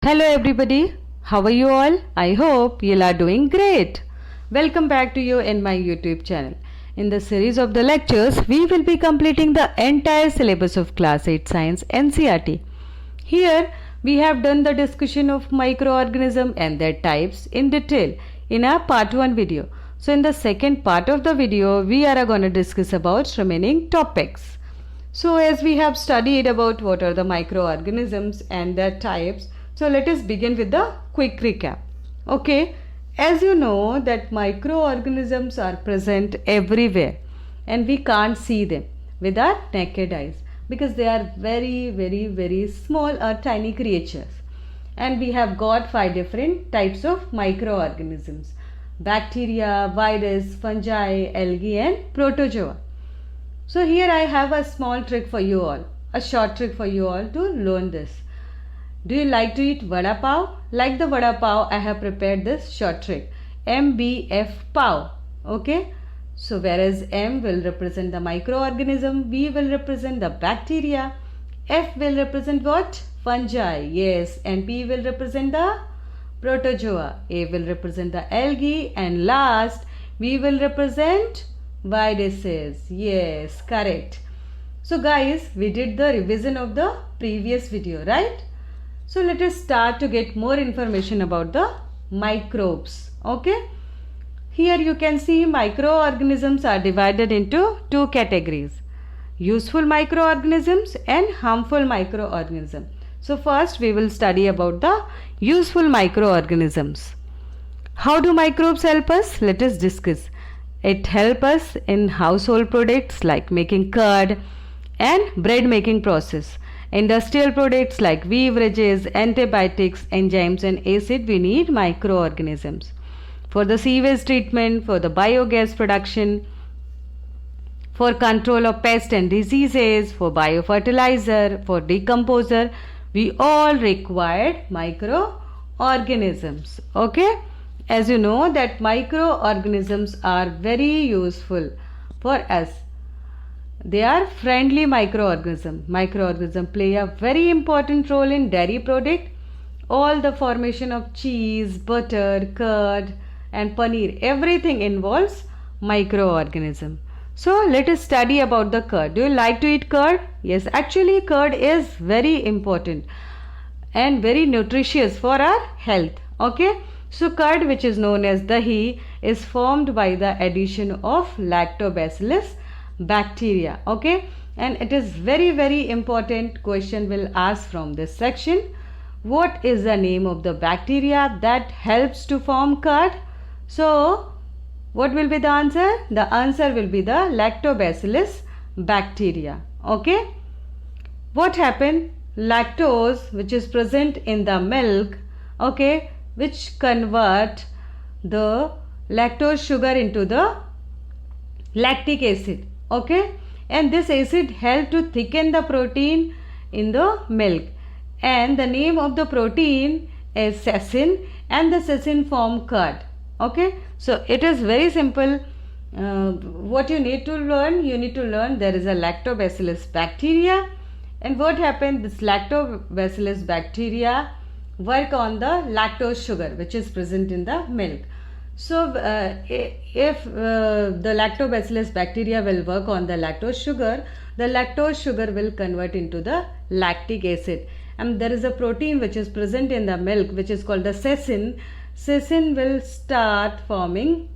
Hello everybody, how are you all? I hope you are doing great. Welcome back to you in my YouTube channel. In the series of the lectures, we will be completing the entire syllabus of Class 8 Science NCERT. Here, we have done the discussion of microorganism and their types in detail in our part 1 video. So in the second part of the video, we are going to discuss about remaining topics. So as we have studied about what are the microorganisms and their types, so let us begin with the quick recap. Okay, as you know that microorganisms are present everywhere and we can't see them with our naked eyes because they are very small or tiny creatures. And we have got 5 different types of microorganisms: bacteria, virus, fungi, algae and protozoa. So here I have a small trick for you all, a short trick for you all to learn this. Do you like to eat vada pav? Like the vada pav, I have prepared this short trick. MBF pav. Okay. So whereas M will represent the microorganism, B will represent the bacteria, F will represent what? Fungi. Yes. And P will represent the protozoa. A will represent the algae. And last, we will represent viruses. Yes, correct. So guys, we did the revision of the previous video, right? So let us start to get more information about the microbes. Okay. Here you can see microorganisms are divided into 2 categories: useful microorganisms and harmful microorganisms. So first we will study about the useful microorganisms. How do microbes help us? Let us discuss. It helps us in household products like making curd and bread making process. Industrial products like beverages, antibiotics, enzymes and acid, we need microorganisms. For the sewage treatment, for the biogas production, for control of pests and diseases, for biofertilizer, for decomposer, we all require microorganisms. Okay? As you know that microorganisms are very useful for us. They are friendly microorganisms. Microorganisms play a very important role in dairy product. All the formation of cheese, butter, curd and paneer, everything involves microorganism. So let us study about the curd. Do you like to eat curd? Yes, actually curd is very important and very nutritious for our health. Okay. So curd, which is known as dahi, is formed by the addition of lactobacillus bacteria. Okay, and it is very important question will ask from this section. What is the name of the bacteria that helps to form curd? So what will be the answer? The answer will be the lactobacillus bacteria. Okay, what happened? Lactose, which is present in the milk, okay, which convert the lactose sugar into the lactic acid. Okay, and this acid help to thicken the protein in the milk, and the name of the protein is casein, and the casein form curd. Okay, so it is very simple. What you need to learn? You need to learn there is a lactobacillus bacteria, and what happened? This lactobacillus bacteria work on the lactose sugar which is present in the milk. So if the lactobacillus bacteria will work on the lactose sugar will convert into the lactic acid, and there is a protein which is present in the milk which is called the casein. Casein will start forming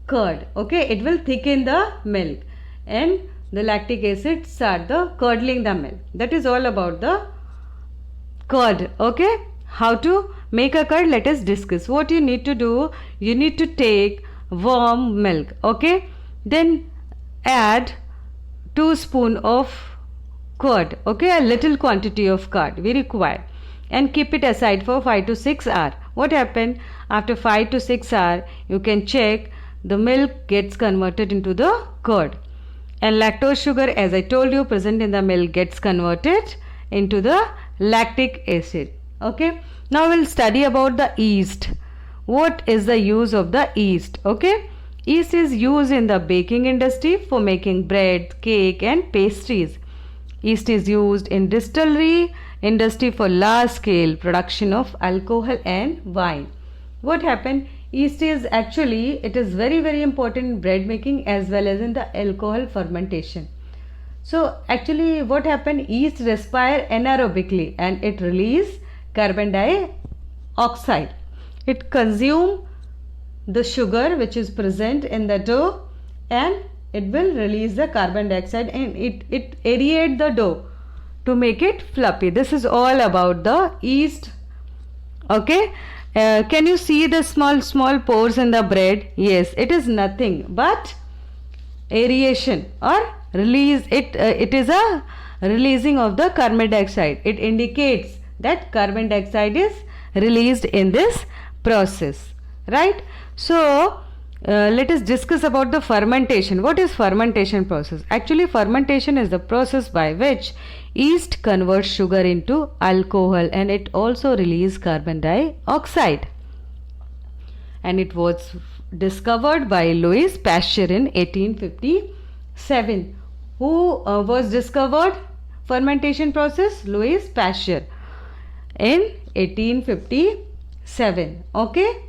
curd. Okay, it will thicken the milk and the lactic acid start the curdling the milk. That is all about the curd. Okay, how to make a curd, let us discuss. What you need to do, you need to take warm milk. Okay, then add 2 spoons of curd. Okay, a little quantity of curd we require, and keep it aside for 5 to 6 hours. What happened? After 5 to 6 hours, you can check the milk gets converted into the curd, and lactose sugar, as I told you, present in the milk gets converted into the lactic acid. Okay, now we'll study about the yeast. What is the use of the yeast? Okay, yeast is used in the baking industry for making bread, cake and pastries. Yeast is used in distillery industry for large scale production of alcohol and wine. What happened? Yeast is actually, it is very important in bread making as well as in the alcohol fermentation. So actually what happened, yeast respire anaerobically and it release carbon dioxide. It consume the sugar which is present in the dough and it will release the carbon dioxide and it aerate the dough to make it fluffy. This is all about the yeast. Okay. Can you see the small pores in the bread? Yes, it is nothing but aeration or release. It is a releasing of the carbon dioxide. It indicates that carbon dioxide is released in this process, right? So let us discuss about the fermentation. What is fermentation process? Actually fermentation is the process by which yeast converts sugar into alcohol and it also releases carbon dioxide. And it was discovered by Louis Pasteur in 1857. Who was discovered fermentation process? Louis Pasteur in 1857. Okay.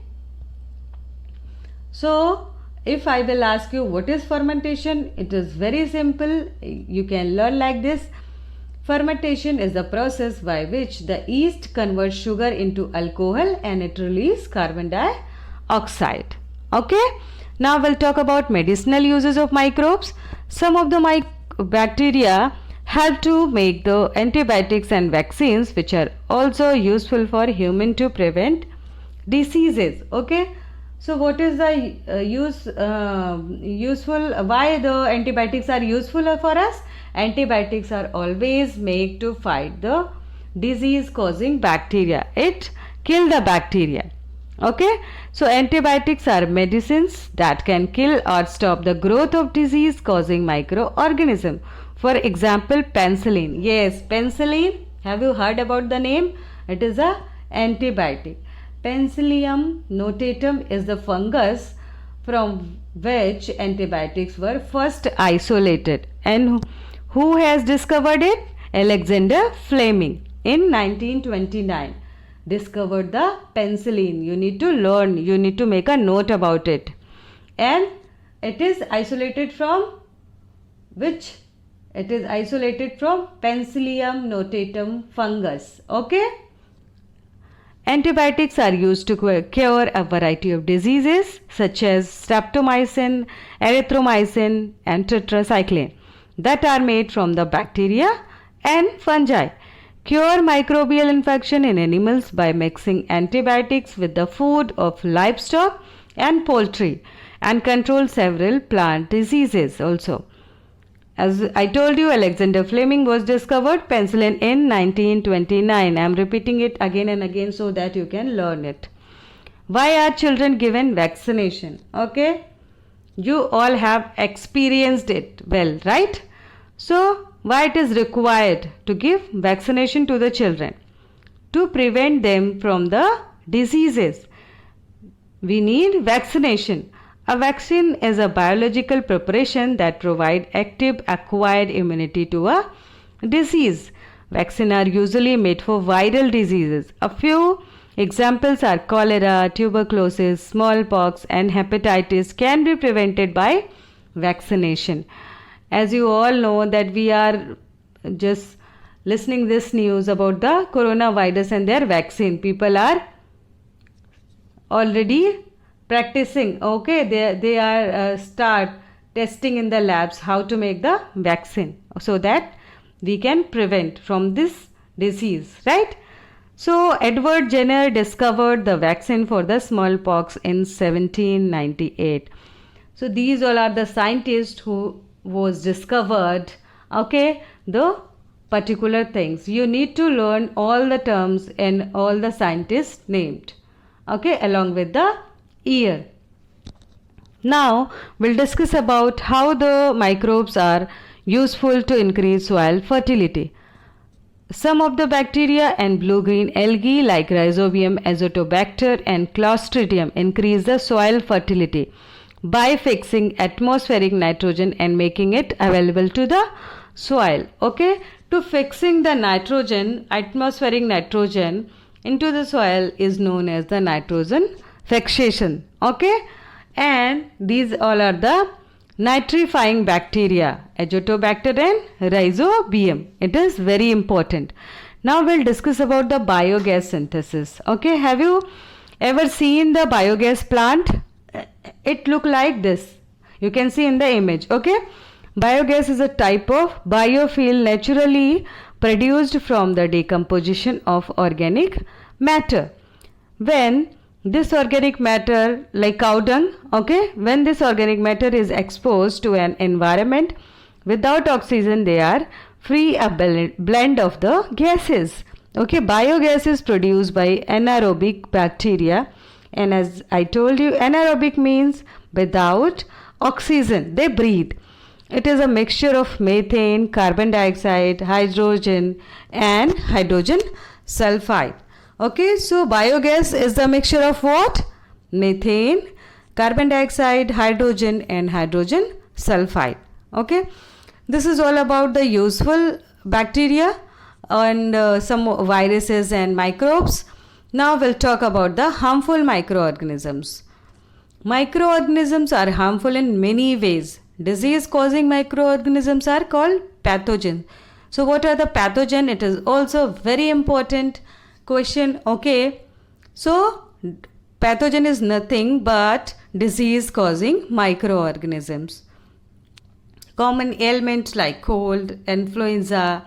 So if I will ask you what is fermentation, it is very simple. You can learn like this. Fermentation is the process by which the yeast converts sugar into alcohol and it releases carbon dioxide. Okay. Now we'll talk about medicinal uses of microbes. Some of the bacteria help to make the antibiotics and vaccines which are also useful for human to prevent diseases. Okay. So what is the useful, why the antibiotics are useful for us? Antibiotics are always made to fight the disease causing bacteria. It kill the bacteria. Okay. So antibiotics are medicines that can kill or stop the growth of disease causing microorganism. For example, penicillin. Yes, penicillin. Have you heard about the name? It is a antibiotic. Penicillium notatum is the fungus from which antibiotics were first isolated. And who has discovered it? Alexander Fleming in 1929. Discovered the penicillin. You need to learn. You need to make a note about it. And it is isolated from which? It is isolated from Penicillium notatum fungus. Okay. Antibiotics are used to cure a variety of diseases such as streptomycin, erythromycin and tetracycline that are made from the bacteria and fungi. Cure microbial infection in animals by mixing antibiotics with the food of livestock and poultry and control several plant diseases also. As I told you, Alexander Fleming was discovered penicillin in 1929. I am repeating it again and again so that you can learn it. Why are children given vaccination? Okay. You all have experienced it well, right? So, why it is required to give vaccination to the children? To prevent them from the diseases. We need vaccination. A vaccine is a biological preparation that provides active acquired immunity to a disease. Vaccines are usually made for viral diseases. A few examples are cholera, tuberculosis, smallpox and hepatitis can be prevented by vaccination. As you all know that we are just listening this news about the coronavirus and their vaccine. People are already practicing. Okay, they are start testing in the labs how to make the vaccine so that we can prevent from this disease, right? So Edward Jenner discovered the vaccine for the smallpox in 1798. So these all are the scientists who was discovered, okay, the particular things. You need to learn all the terms and all the scientists named, okay, along with the year. Now we'll discuss about how the microbes are useful to increase soil fertility. Some of the bacteria and blue-green algae like Rhizobium, Azotobacter and Clostridium increase the soil fertility by fixing atmospheric nitrogen and making it available to the soil. Okay, to fixing the nitrogen, atmospheric nitrogen into the soil is known as the nitrogen fixation. Okay, and these all are the nitrifying bacteria, Azotobacter and Rhizobium. It is very important. Now we'll discuss about the biogas synthesis. Okay, have you ever seen the biogas plant? It look like this. You can see in the image. Okay, biogas is a type of biofuel naturally produced from the decomposition of organic matter. When this organic matter, like cow dung, okay, when this organic matter is exposed to an environment without oxygen, they are free a blend of the gases. Okay, biogas is produced by anaerobic bacteria, and as I told you, anaerobic means without oxygen, they breathe. It is a mixture of methane, carbon dioxide, hydrogen and hydrogen sulfide. Okay, so biogas is the mixture of what? Methane, carbon dioxide, hydrogen and hydrogen sulfide. Okay, this is all about the useful bacteria and some viruses and microbes. Now we'll talk about the harmful microorganisms. Microorganisms are harmful in many ways. Disease causing microorganisms are called pathogens. So what are the pathogen? It is also very important question. Okay, so pathogen is nothing but disease causing microorganisms. Common ailments like cold, influenza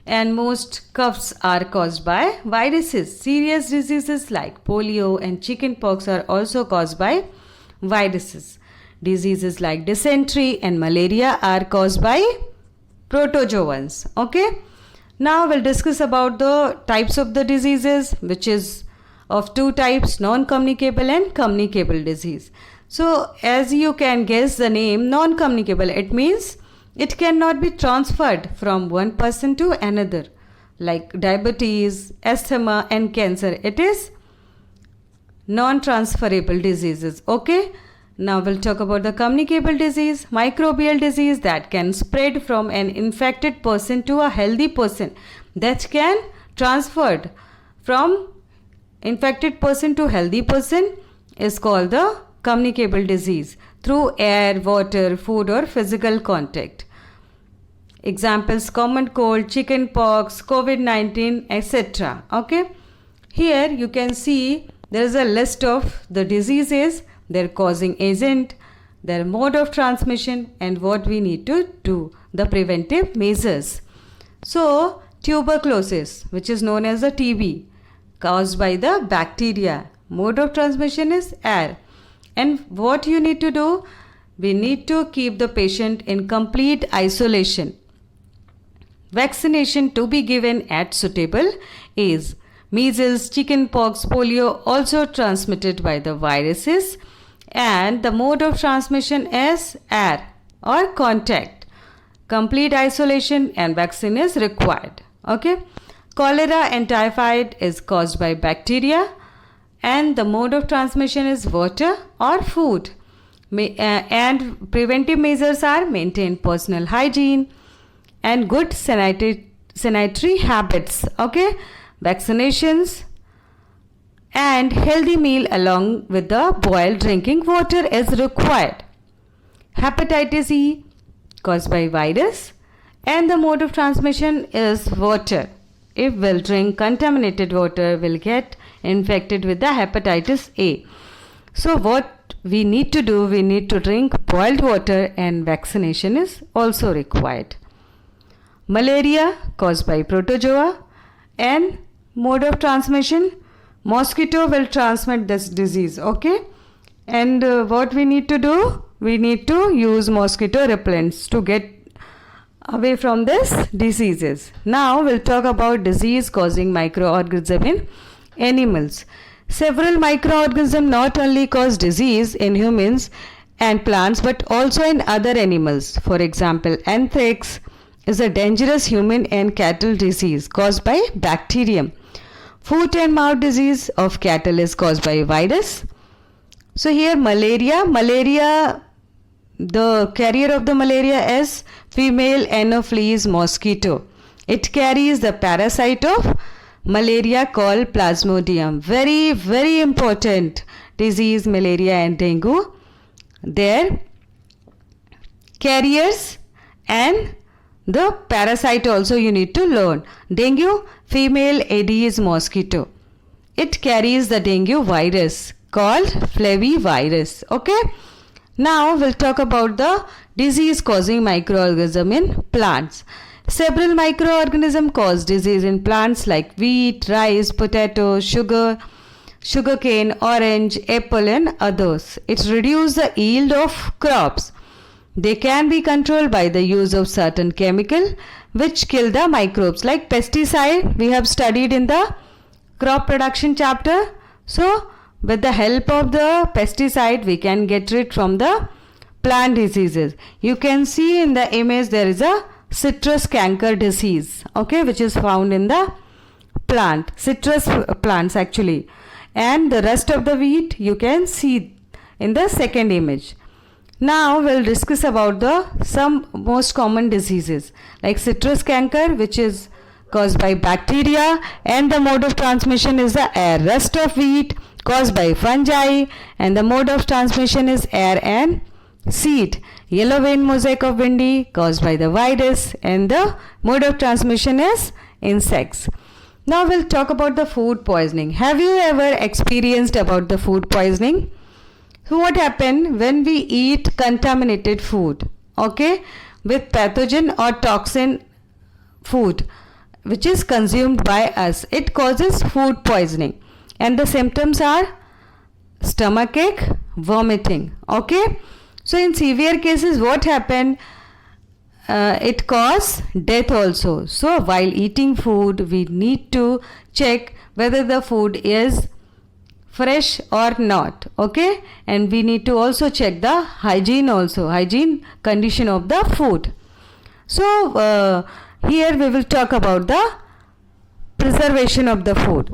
and most coughs are caused by viruses. Serious diseases like polio and chickenpox are also caused by viruses. Diseases like dysentery and malaria are caused by protozoans. Okay, now we'll discuss about the types of the diseases, which is of two types, non-communicable and communicable disease. So as you can guess the name, non-communicable, it means it cannot be transferred from one person to another, like diabetes, asthma and cancer. It is non-transferable diseases. Okay, now we'll talk about the communicable disease, microbial disease that can spread from an infected person to a healthy person, that can transferred from infected person to healthy person is called the communicable disease through air, water, food or physical contact. Examples: common cold, chickenpox, COVID-19, etc. Okay, here you can see there is a list of the diseases, their causing agent, their mode of transmission and what we need to do, the preventive measures. So tuberculosis, which is known as the TB, caused by the bacteria. Mode of transmission is air. And what you need to do? We need to keep the patient in complete isolation. Vaccination to be given at suitable age. Measles, chickenpox, polio also transmitted by the viruses, and the mode of transmission is air or contact. Complete isolation and vaccine is required. Okay, cholera and typhoid is caused by bacteria and the mode of transmission is water or food. And preventive measures are maintain personal hygiene and good sanitary habits. Okay, vaccinations and healthy meal along with the boiled drinking water is required. Hepatitis E caused by virus and the mode of transmission is water. If we'll drink contaminated water, we'll get infected with the hepatitis A. So what we need to do, we need to drink boiled water and vaccination is also required. Malaria caused by protozoa and mode of transmission, mosquito will transmit this disease. Okay, and what we need to do, we need to use mosquito repellents to get away from this diseases. Now we'll talk about disease causing microorganism in animals. Several microorganisms not only cause disease in humans and plants but also in other animals. For example, anthrax is a dangerous human and cattle disease caused by bacterium. Foot and mouth disease of cattle is caused by virus. So here malaria the carrier of the malaria is female Anopheles mosquito. It carries the parasite of malaria called Plasmodium. Very, very important disease, malaria and dengue. Their carriers and the parasite also you need to learn. Dengue, female Aedes mosquito. It carries the dengue virus called flavivirus. Okay. Now we'll talk about the disease causing microorganism in plants. Several microorganisms cause disease in plants like wheat, rice, potato, sugarcane, orange, apple and others. It reduces the yield of crops. They can be controlled by the use of certain chemical which kill the microbes like pesticide we have studied in the crop production chapter. So with the help of the pesticide we can get rid from the plant diseases. You can see in the image there is a citrus canker disease, okay, which is found in the plant, citrus plants actually, and the rest of the wheat you can see in the second image. Now we'll discuss about the some most common diseases like citrus canker, which is caused by bacteria and the mode of transmission is the air. Rust of wheat caused by fungi and the mode of transmission is air and seed. Yellow vein mosaic of Vindy caused by the virus and the mode of transmission is insects. Now we'll talk about the food poisoning. Have you ever experienced about the food poisoning? So what happens when we eat contaminated food, okay, with pathogen or toxin food which is consumed by us? It causes food poisoning and the symptoms are stomachache, vomiting, okay. So in severe cases what happen? It causes death also. So while eating food we need to check whether the food is fresh or not, okay, and we need to also check the hygiene condition of the food. So here we will talk about the preservation of the food.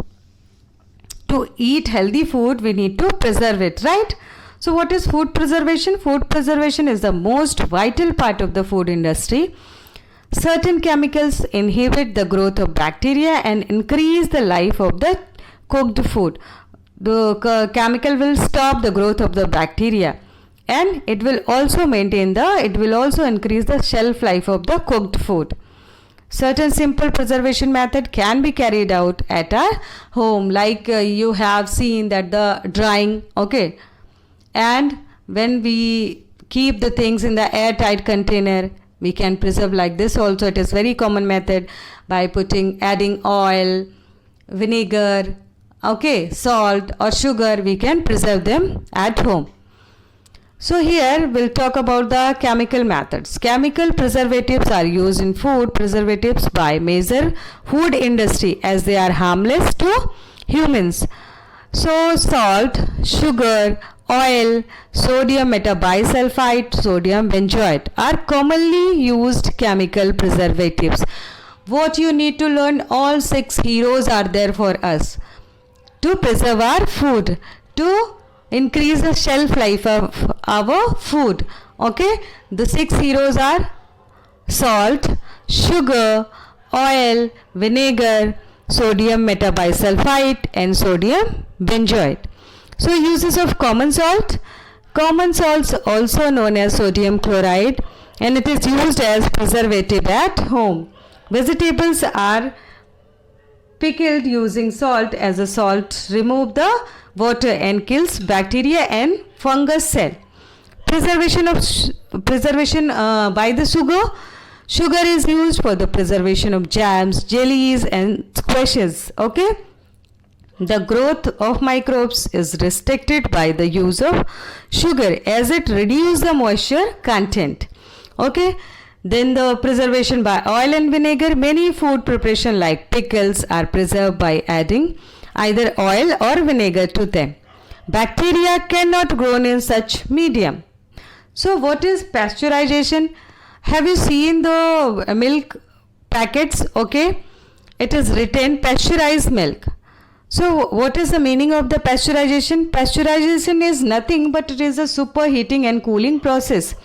To eat healthy food we need to preserve it, right? So what is food preservation? Food preservation is the most vital part of the food industry. Certain chemicals inhibit the growth of bacteria and increase the life of the cooked food. The chemical will stop the growth of the bacteria and it will also increase the shelf life of the cooked food. Certain simple preservation method can be carried out at our home, like you have seen that the drying, okay, and when we keep the things in the airtight container we can preserve like this also. It is very common method by adding oil, vinegar, okay, salt or sugar, we can preserve them at home. So here we'll talk about the chemical methods. Chemical preservatives are used in food preservatives by major food industry as they are harmless to humans. So salt, sugar, oil, sodium metabisulfite, sodium benzoate are commonly used chemical preservatives. What you need to learn, all 6 heroes are there for us to preserve our food, to increase the shelf life of our food, okay. The 6 heroes are salt, sugar, oil, vinegar, sodium metabisulfite and sodium benzoate. So uses of common salt. Common salts also known as sodium chloride and it is used as preservative at home. Vegetables are pickled using salt as a salt remove the water and kills bacteria and fungus cell. Preservation by the sugar. Sugar is used for the preservation of jams, jellies and squashes, okay. The growth of microbes is restricted by the use of sugar as it reduces the moisture content, okay. Then the preservation by oil and vinegar. Many food preparation like pickles are preserved by adding either oil or vinegar to them. Bacteria cannot grow in such medium. So what is pasteurization? Have you seen the milk packets, okay? It is written pasteurized milk. So what is the meaning of the pasteurization? Pasteurization is nothing but it is a superheating and cooling process.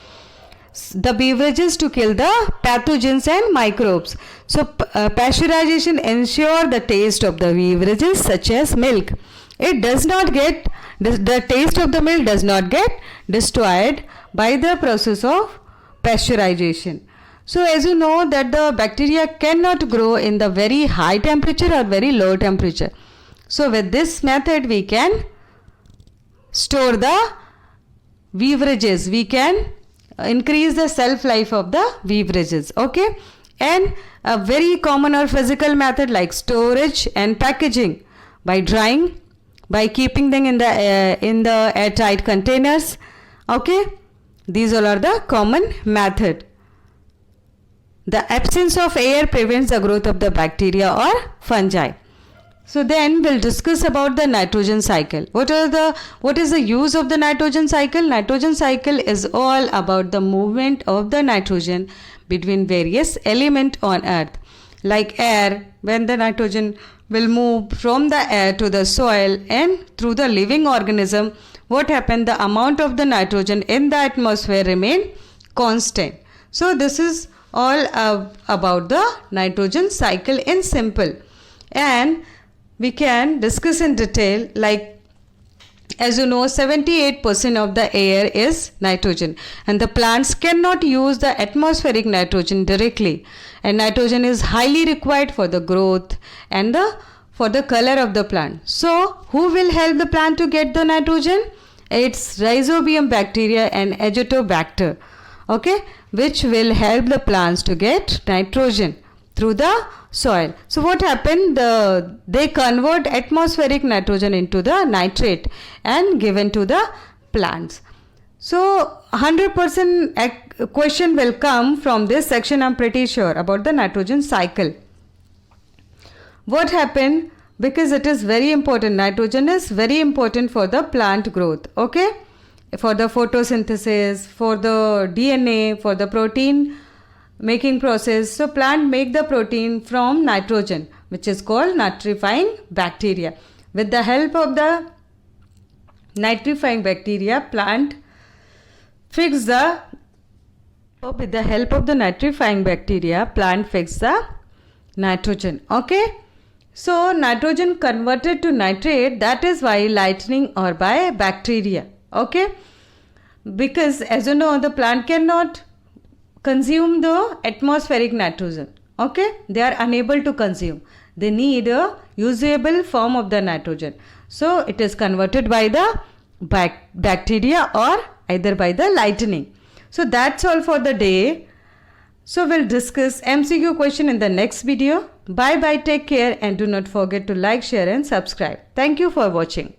The beverages to kill the pathogens and microbes. So pasteurization ensure the taste of the beverages such as milk. It does not get, the taste of the milk does not get destroyed by the process of pasteurization. So as you know that the bacteria cannot grow in the very high temperature or very low temperature. So with this method we can store the beverages. We can increase the shelf life of the beverages. Okay. And a very common or physical method like storage and packaging by drying, by keeping them in the airtight containers. Okay. These all are the common method. The absence of air prevents the growth of the bacteria or fungi. So then we'll discuss about the nitrogen cycle. What is the use of the nitrogen cycle? Nitrogen cycle is all about the movement of the nitrogen between various elements on earth. Like air, when the nitrogen will move from the air to the soil and through the living organism, what happened? The amount of the nitrogen in the atmosphere remain constant. So this is all about the nitrogen cycle in simple. And we can discuss in detail, like as you know 78% of the air is nitrogen and the plants cannot use the atmospheric nitrogen directly, and nitrogen is highly required for the growth and for the color of the plant. So who will help the plant to get the nitrogen? It's rhizobium bacteria and azotobacter, okay, which will help the plants to get nitrogen through the soil. So what happened? They convert atmospheric nitrogen into the nitrate and given to the plants. So 100% question will come from this section, I'm pretty sure, about the nitrogen cycle. What happened? Because it is very important. Nitrogen is very important for the plant growth. Okay, for the photosynthesis, for the DNA, for the protein making process. So plant make the protein from nitrogen, which is called nitrifying bacteria. With the help of the nitrifying bacteria, plant fix the nitrogen. Okay. So nitrogen converted to nitrate, that is why lightning or by bacteria. Okay. Because as you know, the plant cannot consume the atmospheric nitrogen. Okay, they are unable to consume. They need a usable form of the nitrogen. So it is converted by the bacteria or either by the lightning. So that's all for the day. So we'll discuss MCQ question in the next video. Bye bye, take care, and do not forget to like, share and subscribe. Thank you for watching.